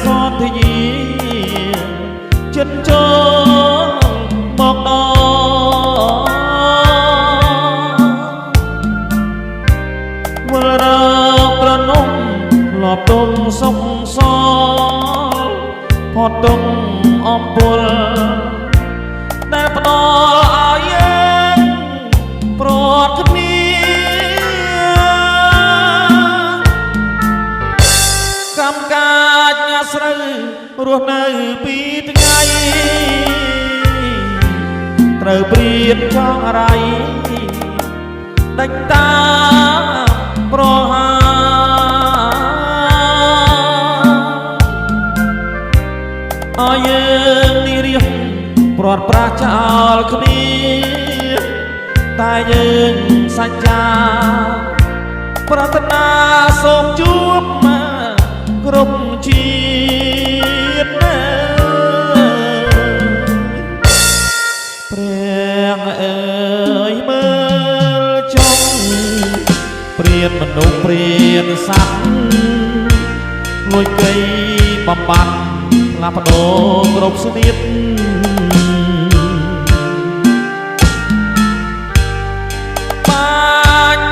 សន្ធយាចិត្តចូលមកដល់វល់រកប្រនំលបទុំសុខសល់ផុតទុំអំពលដែលផ្ដល់ឲ្យយើងប្រត់គ្នាកម្មកាចញាស្រូវរស់នៅពីថ្ងៃត្រូវព្រៀនចង់អរៃដាច់តាប្រហាឲ្យយើងនេះរៀបព្រាត់ប្រាសចោលគ្នាតែយើងសច្ចាប្រាថ្នាសូមជួបគ្រប់ជាតិព្រះអើយមើលចង់ព្រានមនុស្សព្រានសត្វលួចកៃបំបត្តិផ្លាស់ប្ដូរគ្រប់ស្នៀតបាញ់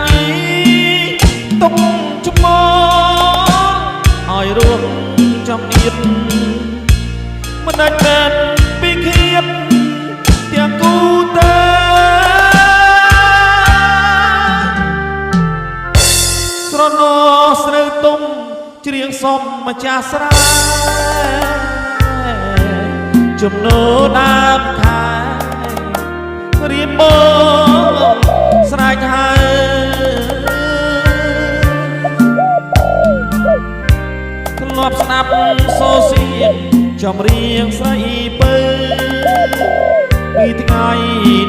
ទុំច្មឲ្យរួមចំអៀតមិនដាច់មែនពីឃាតទាំងគូទៅស្រណោស្រូវទុំច្រៀងសុំម្ចាស់ស្រែចំណូលដើមខែរៀបបងស្រែកហើយធ្លាប់ស្ដាប់សូសៀងចម្រៀងស្រីពើពីថ្ងៃ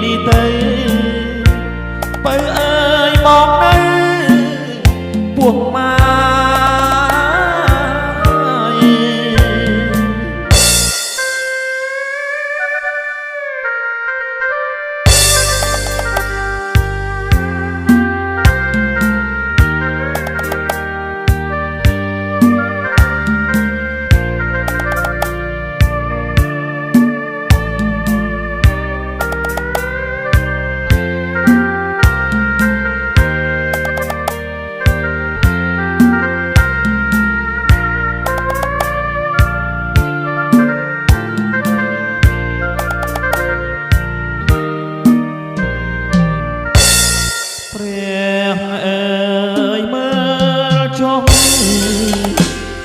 នេះទៅពើអើយមកនៅពោះម៉ា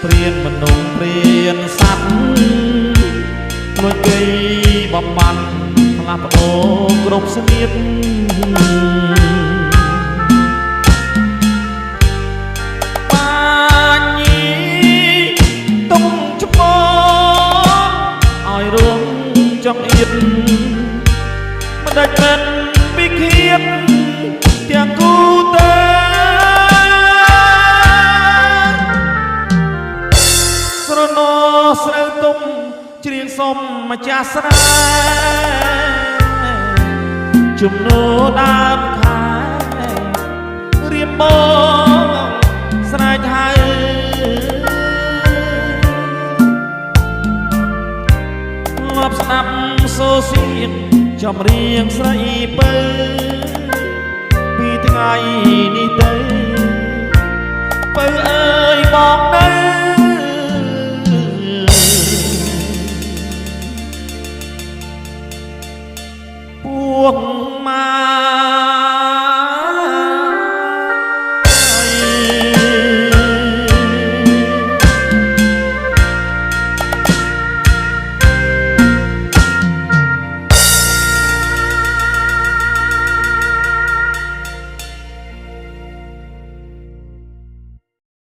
ព្រានមនុស្សព្រានសត្វលួចកៃបំបត្តិផ្លាស់ប្ដូរគ្រប់ស្នៀតបាញ់ទុំច្មឲ្យរួមចង្អៀតមិនដាច់មែនពីឃាតទាំងគូទៅស្រណោស្រូវទុំច្រៀងសុំម្ចាស់ស្រែចំណូលដើមខែរៀបបងស្រែកហើយធ្លាប់ស្ដាប់សូសៀងចម្រៀងស្រីពើពីថ្ងៃនេះទៅពើអើយមកនៅពួកម៉ា